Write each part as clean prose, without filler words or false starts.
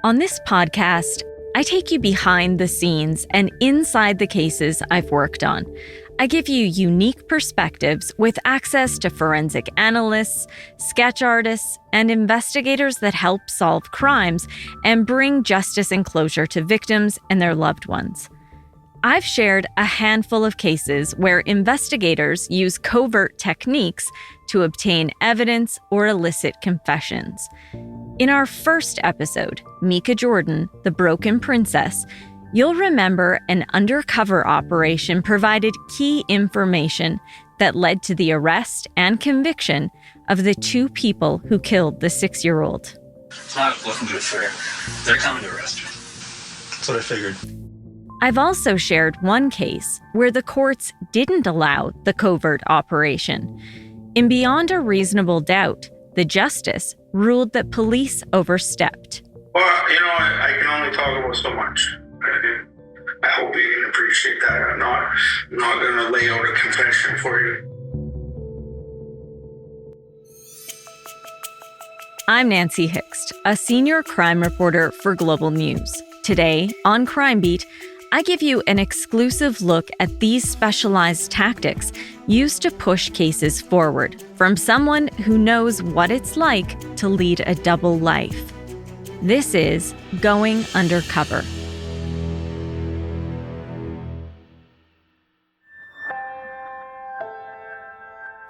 On this podcast, I take you behind the scenes and inside the cases I've worked on. I give you unique perspectives with access to forensic analysts, sketch artists, and investigators that help solve crimes and bring justice and closure to victims and their loved ones. I've shared a handful of cases where investigators use covert techniques to obtain evidence or elicit confessions. In our first episode, Mika Jordan, the Broken Princess, you'll remember an undercover operation provided key information that led to the arrest and conviction of the two people who killed the 6-year-old. It's not looking good for her. They're coming to arrest her. That's what I figured. I've also shared one case where the courts didn't allow the covert operation. In Beyond a Reasonable Doubt, the justice ruled that police overstepped. Well, I can only talk about so much. I hope you can appreciate that. I'm not going to lay out a confession for you. I'm Nancy Hixt, a senior crime reporter for Global News. Today, on Crime Beat, I give you an exclusive look at these specialized tactics used to push cases forward from someone who knows what it's like to lead a double life. This is Going Undercover.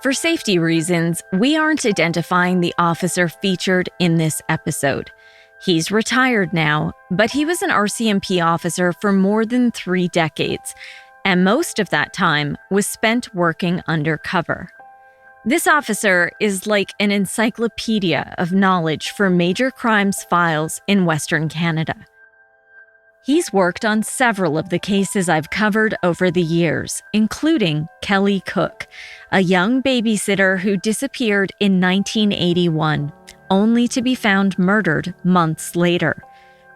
For safety reasons, we aren't identifying the officer featured in this episode. He's retired now, but he was an RCMP officer for more than 3 decades, and most of that time was spent working undercover. This officer is like an encyclopedia of knowledge for major crimes files in Western Canada. He's worked on several of the cases I've covered over the years, including Kelly Cook, a young babysitter who disappeared in 1981, only to be found murdered months later.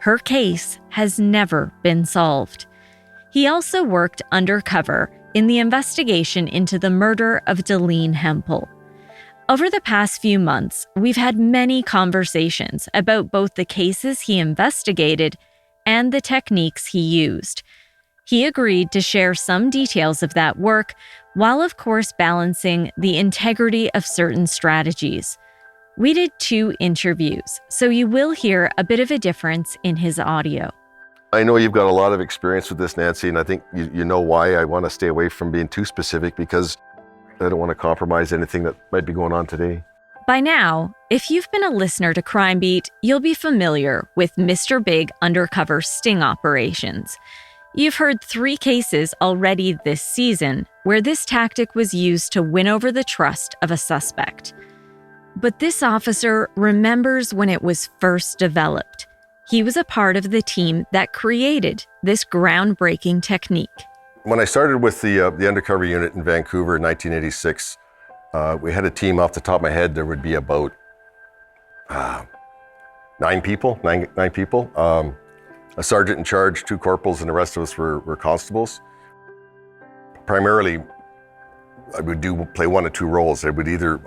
Her case has never been solved. He also worked undercover in the investigation into the murder of Deline Hempel. Over the past few months, we've had many conversations about both the cases he investigated and the techniques he used. He agreed to share some details of that work, while of course balancing the integrity of certain strategies. We did 2 interviews, so you will hear a bit of a difference in his audio. I know you've got a lot of experience with this, Nancy, and I think you know why I want to stay away from being too specific, because I don't want to compromise anything that might be going on today. By now, if you've been a listener to Crime Beat, you'll be familiar with Mr. Big undercover sting operations. You've heard 3 cases already this season where this tactic was used to win over the trust of a suspect. But this officer remembers when it was first developed. He was a part of the team that created this groundbreaking technique. When I started with the undercover unit in Vancouver in 1986, we had a team. Off the top of my head, there would be about 9 people. A sergeant in charge, 2 corporals, and the rest of us were constables. Primarily, I would play 1 of 2 roles. I would either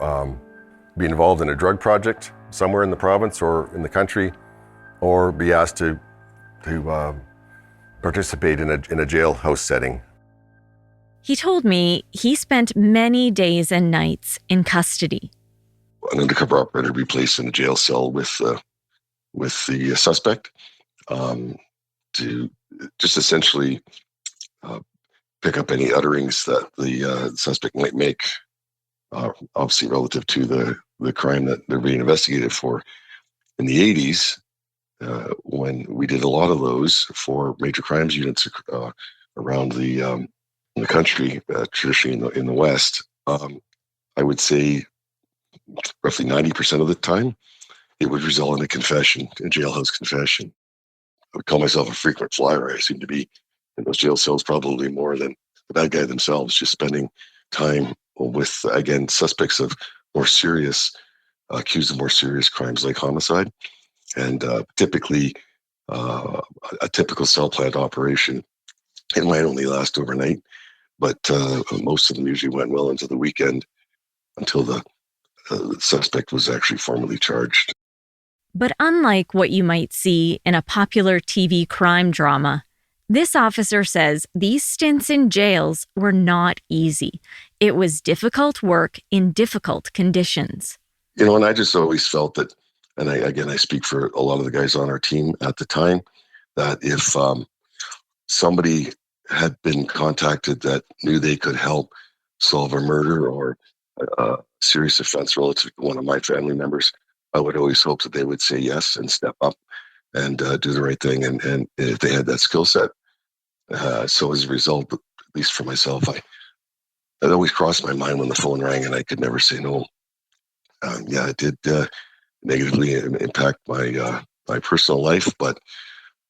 be involved in a drug project somewhere in the province or in the country, or be asked to participate in a jailhouse setting. He told me he spent many days and nights in custody. An undercover operator would be placed in a jail cell with the suspect to just essentially pick up any utterings that the suspect might make, obviously relative to the crime that they're being investigated for. In the 80s, when we did a lot of those for major crimes units around the country, traditionally in the West, I would say roughly 90% of the time, it would result in a confession, a jailhouse confession. I would call myself a frequent flyer. I seem to be in those jail cells probably more than the bad guy themselves, just spending time with, again, suspects of more serious, accused of more serious crimes like homicide. And typically, a typical cell plant operation, it might only last overnight, but most of them usually went well into the weekend until the suspect was actually formally charged. But unlike what you might see in a popular TV crime drama, this officer says these stints in jails were not easy. It was difficult work in difficult conditions. And I just always felt that, and I speak for a lot of the guys on our team at the time, that if somebody had been contacted that knew they could help solve a murder or a serious offense relative to one of my family members, I would always hope that they would say yes and step up and do the right thing. And if they had that skill set. So as a result, at least for myself, that always crossed my mind when the phone rang, and I could never say no. It did negatively impact my personal life, but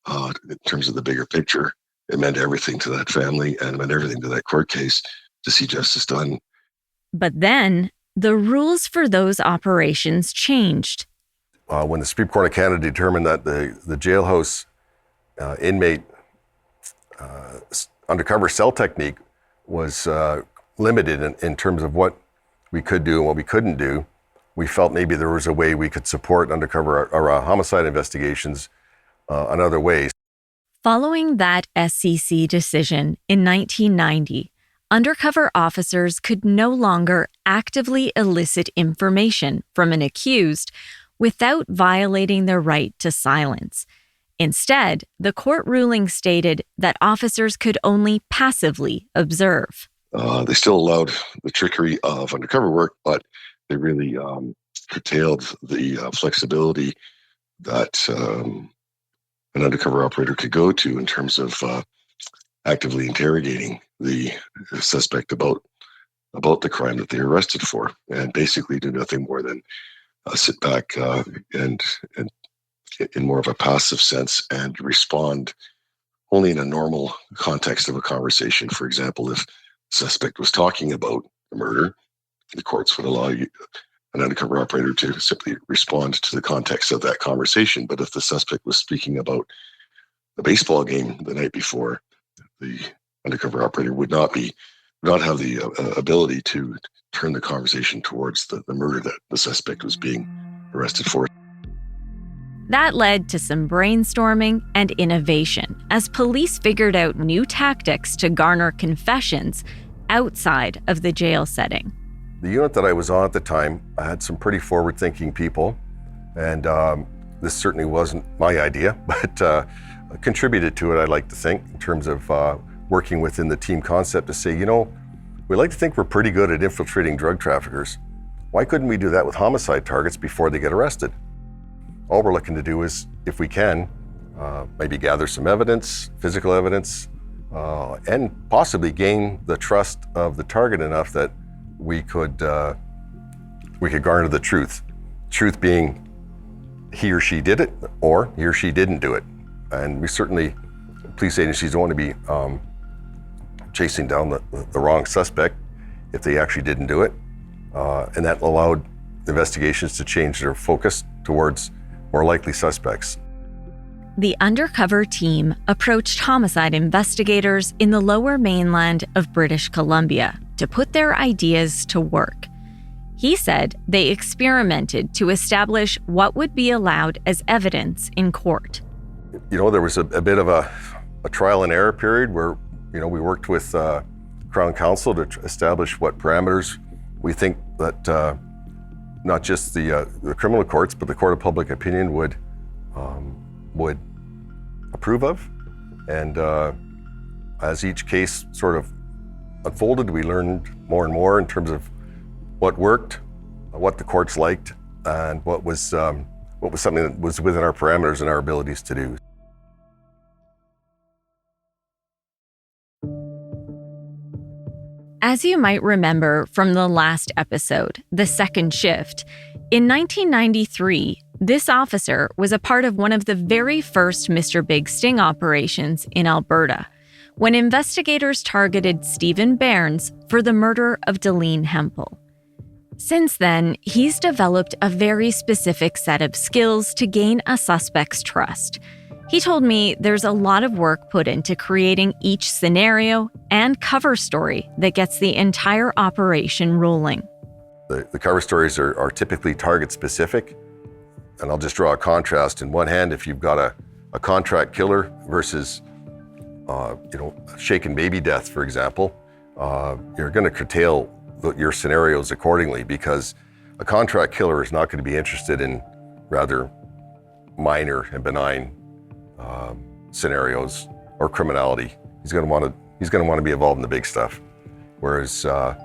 in terms of the bigger picture, it meant everything to that family and it meant everything to that court case to see justice done. But then the rules for those operations changed. When the Supreme Court of Canada determined that the jailhouse inmate undercover cell technique was limited in terms of what we could do and what we couldn't do, we felt maybe there was a way we could support undercover or homicide investigations another way. Following that SCC decision in 1990, undercover officers could no longer actively elicit information from an accused without violating their right to silence. Instead, the court ruling stated that officers could only passively observe. They still allowed the trickery of undercover work, but they really curtailed the flexibility that an undercover operator could go to in terms of actively interrogating the suspect about the crime that they were arrested for, and basically do nothing more than sit back and in more of a passive sense and respond only in a normal context of a conversation. For example, if the suspect was talking about a murder, the courts would allow an undercover operator to simply respond to the context of that conversation. But if the suspect was speaking about the baseball game the night before, the undercover operator would not have the ability to turn the conversation towards the murder that the suspect was being arrested for. That led to some brainstorming and innovation as police figured out new tactics to garner confessions outside of the jail setting. The unit that I was on at the time, I had some pretty forward-thinking people, and this certainly wasn't my idea, but contributed to it, I'd like to think, in terms of working within the team concept to say, we like to think we're pretty good at infiltrating drug traffickers. Why couldn't we do that with homicide targets before they get arrested? All we're looking to do is, if we can, maybe gather some evidence, physical evidence, and possibly gain the trust of the target enough that we could garner the truth. Truth being he or she did it, or he or she didn't do it. And we certainly, police agencies don't want to be chasing down the wrong suspect if they actually didn't do it. And that allowed investigations to change their focus towards more likely suspects. The undercover team approached homicide investigators in the Lower Mainland of British Columbia to put their ideas to work. He said they experimented to establish what would be allowed as evidence in court. There was a bit of a trial and error period where, we worked with Crown Counsel to establish what parameters we think that not just the criminal courts, but the court of public opinion would approve of. And as each case sort of unfolded, we learned more and more in terms of what worked, what the courts liked, and what was something that was within our parameters and our abilities to do. As you might remember from the last episode, The Second Shift, in 1993, this officer was a part of one of the very first Mr. Big Sting operations in Alberta, when investigators targeted Stephen Bairns for the murder of Deline Hempel. Since then, he's developed a very specific set of skills to gain a suspect's trust. He told me there's a lot of work put into creating each scenario and cover story that gets the entire operation rolling. The cover stories are typically target specific. And I'll just draw a contrast. In one hand, if you've got a contract killer versus, shaken baby death, for example, you're going to curtail your scenarios accordingly, because a contract killer is not going to be interested in rather minor and benign scenarios or criminality. He's going to want to be involved in the big stuff. Whereas, a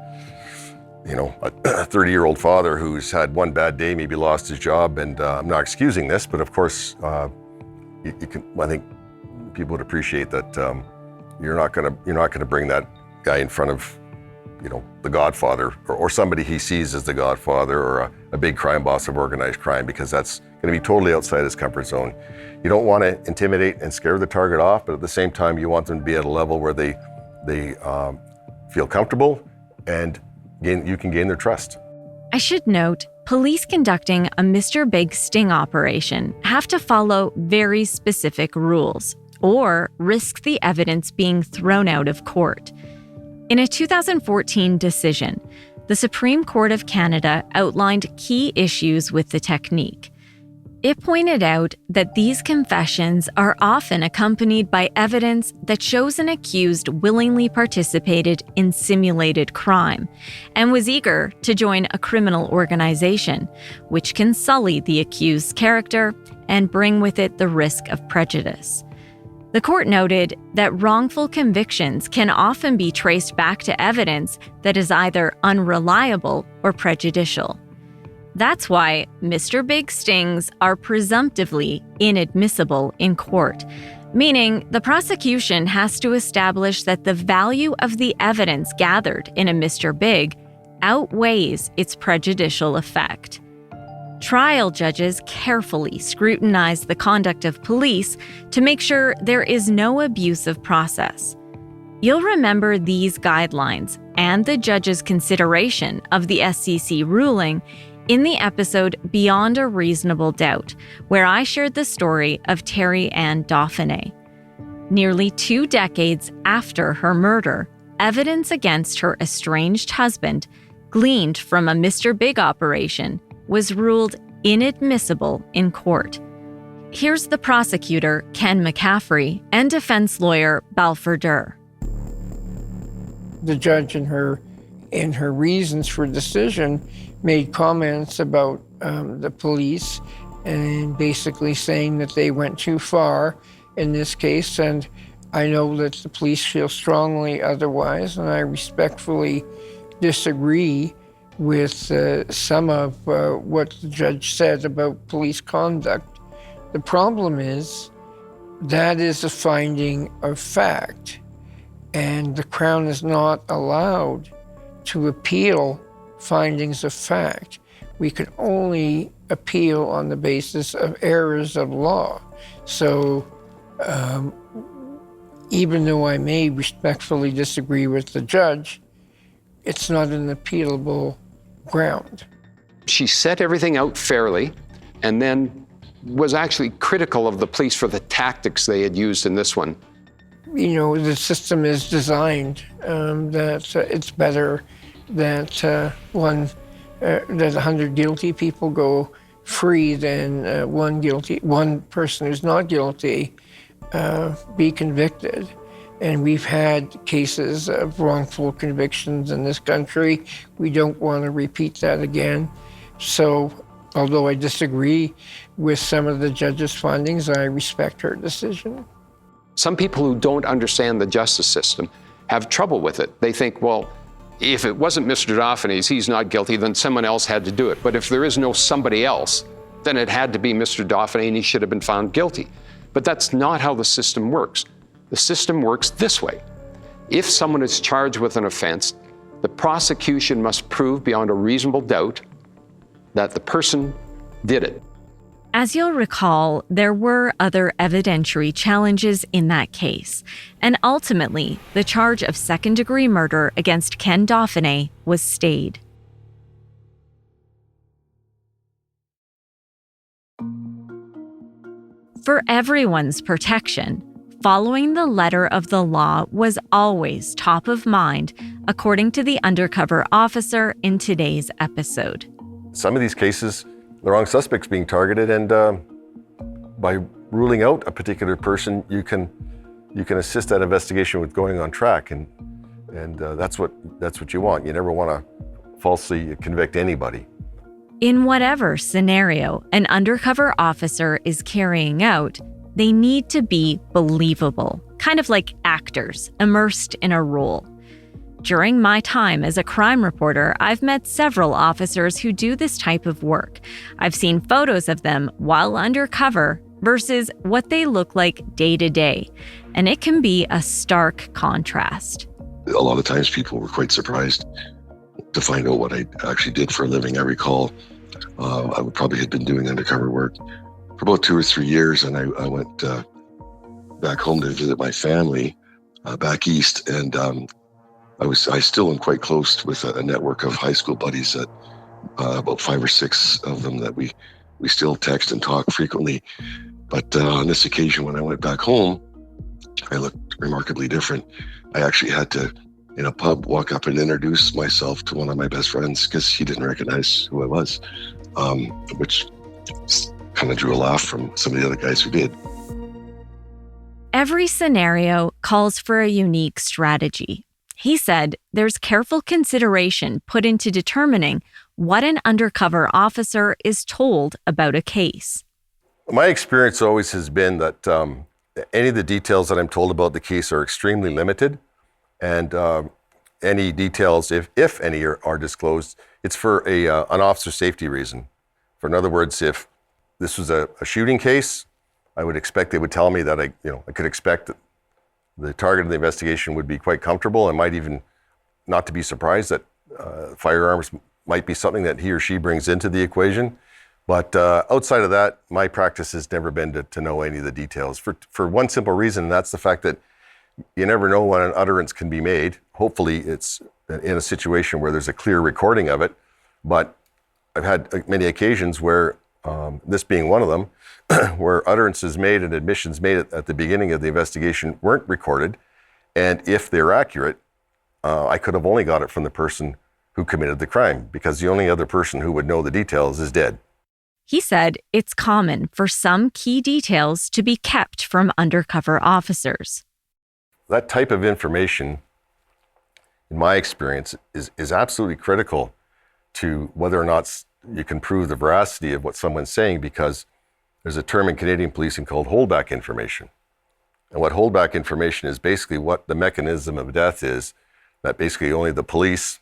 30-year-old father who's had one bad day, maybe lost his job, and I'm not excusing this, but of course, I think people would appreciate that you're not going to bring that guy in front of, the Godfather or somebody he sees as the Godfather, or a big crime boss of organized crime, because that's going to be totally outside his comfort zone. You don't want to intimidate and scare the target off, but at the same time, you want them to be at a level where they feel comfortable, and you can gain their trust. I should note, police conducting a Mr. Big sting operation have to follow very specific rules, or risk the evidence being thrown out of court. In a 2014 decision, the Supreme Court of Canada outlined key issues with the technique. It pointed out that these confessions are often accompanied by evidence that shows an accused willingly participated in simulated crime and was eager to join a criminal organization, which can sully the accused's character and bring with it the risk of prejudice. The court noted that wrongful convictions can often be traced back to evidence that is either unreliable or prejudicial. That's why Mr. Big stings are presumptively inadmissible in court, meaning the prosecution has to establish that the value of the evidence gathered in a Mr. Big outweighs its prejudicial effect. Trial judges carefully scrutinize the conduct of police to make sure there is no abuse of process. You'll remember these guidelines and the judge's consideration of the SCC ruling in the episode Beyond a Reasonable Doubt, where I shared the story of Terry Ann Dauphiné. Nearly 2 decades after her murder, evidence against her estranged husband, gleaned from a Mr. Big operation, was ruled inadmissible in court. Here's the prosecutor, Ken McCaffrey, and defense lawyer, Balfour Durr. The judge, in her reasons for decision, made comments about the police and basically saying that they went too far in this case. And I know that the police feel strongly otherwise, and I respectfully disagree with some of what the judge said about police conduct. The problem is that is a finding of fact, and the Crown is not allowed to appeal findings of fact. We can only appeal on the basis of errors of law. So even though I may respectfully disagree with the judge, it's not an appealable ground. She set everything out fairly and then was actually critical of the police for the tactics they had used in this one. The system is designed that it's better that 100 guilty people go free than one person who's not guilty be convicted. And we've had cases of wrongful convictions in this country. We don't want to repeat that again. So, although I disagree with some of the judge's findings, I respect her decision. Some people who don't understand the justice system have trouble with it. They think, well, if it wasn't Mr. Dauphiné's, he's not guilty, then someone else had to do it. But if there is no somebody else, then it had to be Mr. Dauphiné and he should have been found guilty. But that's not how the system works. The system works this way. If someone is charged with an offense, the prosecution must prove beyond a reasonable doubt that the person did it. As you'll recall, there were other evidentiary challenges in that case, and ultimately, the charge of second-degree murder against Ken Dauphiné was stayed. For everyone's protection, following the letter of the law was always top of mind, according to the undercover officer in today's episode. Some of these cases the wrong suspect's being targeted, and by ruling out a particular person, you can assist that investigation with going on track, and that's what you want. You never want to falsely convict anybody. In whatever scenario an undercover officer is carrying out, they need to be believable, kind of like actors immersed in a role. During my time as a crime reporter, I've met several officers who do this type of work. I've seen photos of them while undercover versus what they look like day to day, and it can be a stark contrast. A lot of times people were quite surprised to find out what I actually did for a living. I recall I probably had been doing undercover work for about 2 or 3 years, and I went back home to visit my family back east, and I still am quite close with a network of high school buddies, that about 5 or 6 of them that we still text and talk frequently. But on this occasion, when I went back home, I looked remarkably different. I actually had to, in a pub, walk up and introduce myself to one of my best friends because he didn't recognize who I was, which kind of drew a laugh from some of the other guys who did. Every scenario calls for a unique strategy. He said there's careful consideration put into determining what an undercover officer is told about a case. My experience always has been that any of the details that I'm told about the case are extremely limited, and any details, if any, are disclosed, it's for an officer safety reason. In other words, if this was a shooting case, I would expect they would tell me that I could expect that the target of the investigation would be quite comfortable, and might even not to be surprised that firearms might be something that he or she brings into the equation. But outside of that, my practice has never been to know any of the details for one simple reason, and that's the fact that you never know when an utterance can be made. Hopefully it's in a situation where there's a clear recording of it, but I've had many occasions where, this being one of them, where utterances made and admissions made at the beginning of the investigation weren't recorded, and if they're accurate, I could have only got it from the person who committed the crime, because the only other person who would know the details is dead. He said it's common for some key details to be kept from undercover officers. That type of information, in my experience, is absolutely critical to whether or not you can prove the veracity of what someone's saying, because there's a term in Canadian policing called holdback information. And what holdback information is basically what the mechanism of death is, that basically only the police,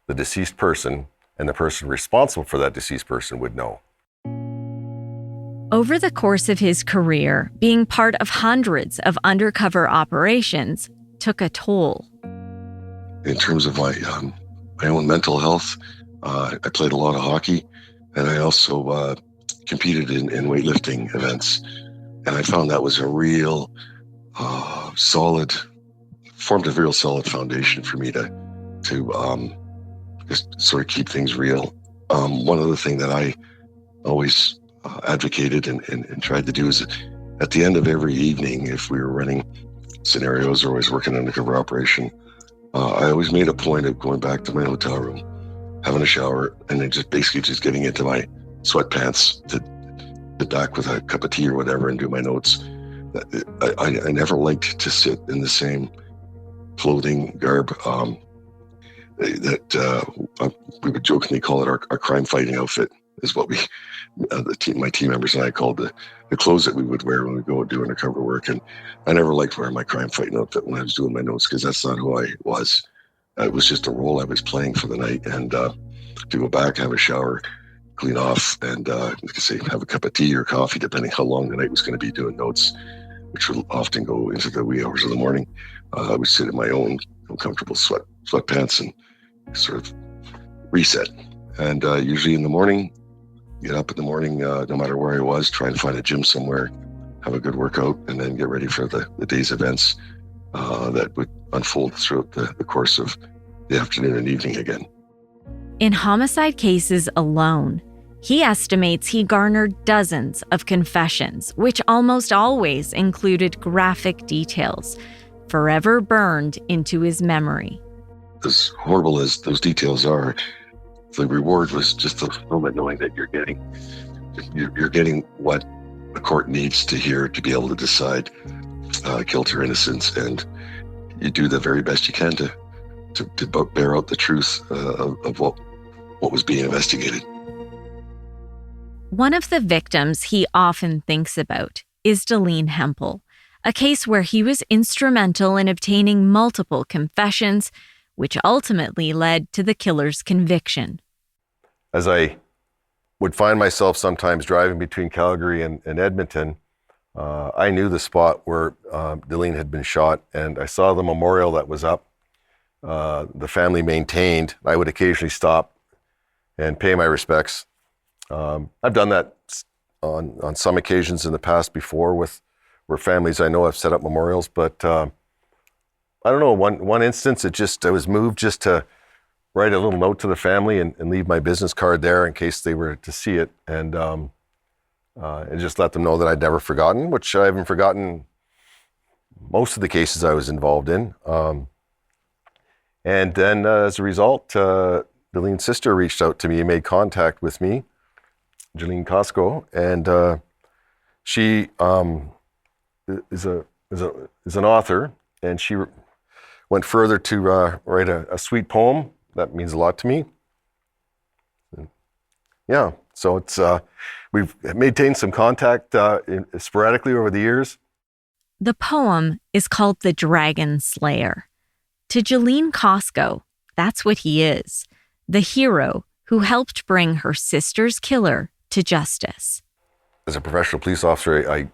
the deceased person, and the person responsible for that deceased person would know. Over the course of his career, being part of hundreds of undercover operations took a toll. In terms of my own mental health, I played a lot of hockey, and I also competed in weightlifting events. And I found that was a real formed a real solid foundation for me to just sort of keep things real. One other thing that I always advocated and tried to do is, at the end of every evening, if we were running scenarios or was working undercover operation, I always made a point of going back to my hotel room, having a shower, and then just getting into my sweatpants to sit back with a cup of tea or whatever and do my notes. I never liked to sit in the same clothing garb that we would jokingly call it our crime fighting outfit, is what my team members and I called the clothes that we would wear when we go do undercover work. And I never liked wearing my crime fighting outfit when I was doing my notes, because that's not who I was. It was just a role I was playing for the night. And to go back, have a shower, clean off, and have a cup of tea or coffee, depending how long the night was going to be, doing notes, which would often go into the wee hours of the morning. I would sit in my own comfortable sweatpants and sort of reset. And usually in the morning, get up in the morning, no matter where I was, try and find a gym somewhere, have a good workout, and then get ready for the day's events that would unfold throughout the course of the afternoon and evening again. In homicide cases alone, he estimates he garnered dozens of confessions, which almost always included graphic details, forever burned into his memory. As horrible as those details are, the reward was just the fulfillment, knowing that you're getting what the court needs to hear to be able to decide guilt or innocence, and you do the very best you can to bear out the truth of what was being investigated. One of the victims he often thinks about is Deline Hempel, a case where he was instrumental in obtaining multiple confessions, which ultimately led to the killer's conviction. As I would find myself sometimes driving between Calgary and Edmonton, I knew the spot where Deline had been shot, and I saw the memorial that was up. The family maintained. I would occasionally stop and pay my respects. I've done that on some occasions in the past before where families I know have set up memorials, but I don't know, one instance I was moved just to write a little note to the family and leave my business card there in case they were to see it, and just let them know that I'd never forgotten, which I haven't forgotten most of the cases I was involved in. And then as a result, Deline's sister reached out to me and made contact with me, Jeline Costco, and she is an author, and she went further to write a sweet poem that means a lot to me. Yeah, so it's we've maintained some contact sporadically over the years. The poem is called The Dragon Slayer. To Jeline Costco, that's what he is, the hero who helped bring her sister's killer to justice. As a professional police officer, I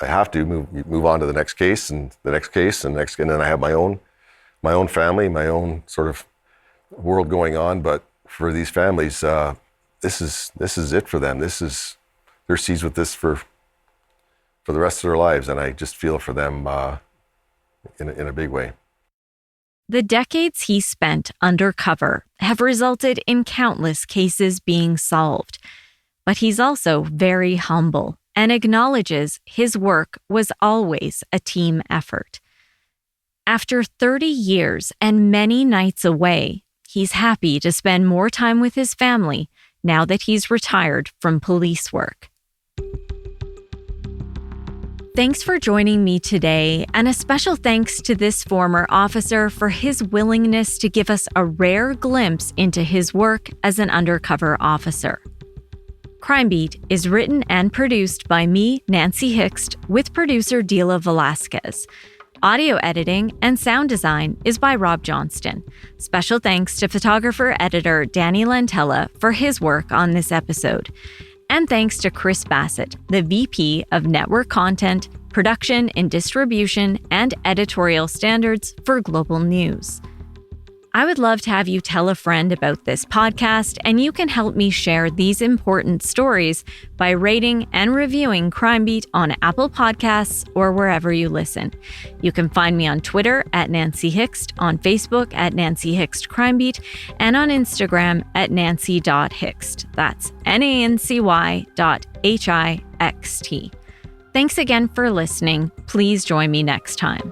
have to move on to the next case and the next case and next, and then I have my own family, my own sort of world going on. But for these families, this is it for them. They're seized with this for the rest of their lives, and I just feel for them in a big way. The decades he spent undercover have resulted in countless cases being solved. But he's also very humble and acknowledges his work was always a team effort. After 30 years and many nights away, he's happy to spend more time with his family now that he's retired from police work. Thanks for joining me today, and a special thanks to this former officer for his willingness to give us a rare glimpse into his work as an undercover officer. Crime Beat is written and produced by me, Nancy Hixt, with producer Dila Velasquez. Audio editing and sound design is by Rob Johnston. Special thanks to photographer-editor Danny Lantella for his work on this episode. And thanks to Chris Bassett, the VP of Network Content, Production and Distribution, and Editorial Standards for Global News. I would love to have you tell a friend about this podcast, and you can help me share these important stories by rating and reviewing Crime Beat on Apple Podcasts or wherever you listen. You can find me on Twitter at Nancy Hixt, on Facebook at Nancy Hixt Crime Beat, and on Instagram at nancy.hixt. That's nancy.hixt. Thanks again for listening. Please join me next time.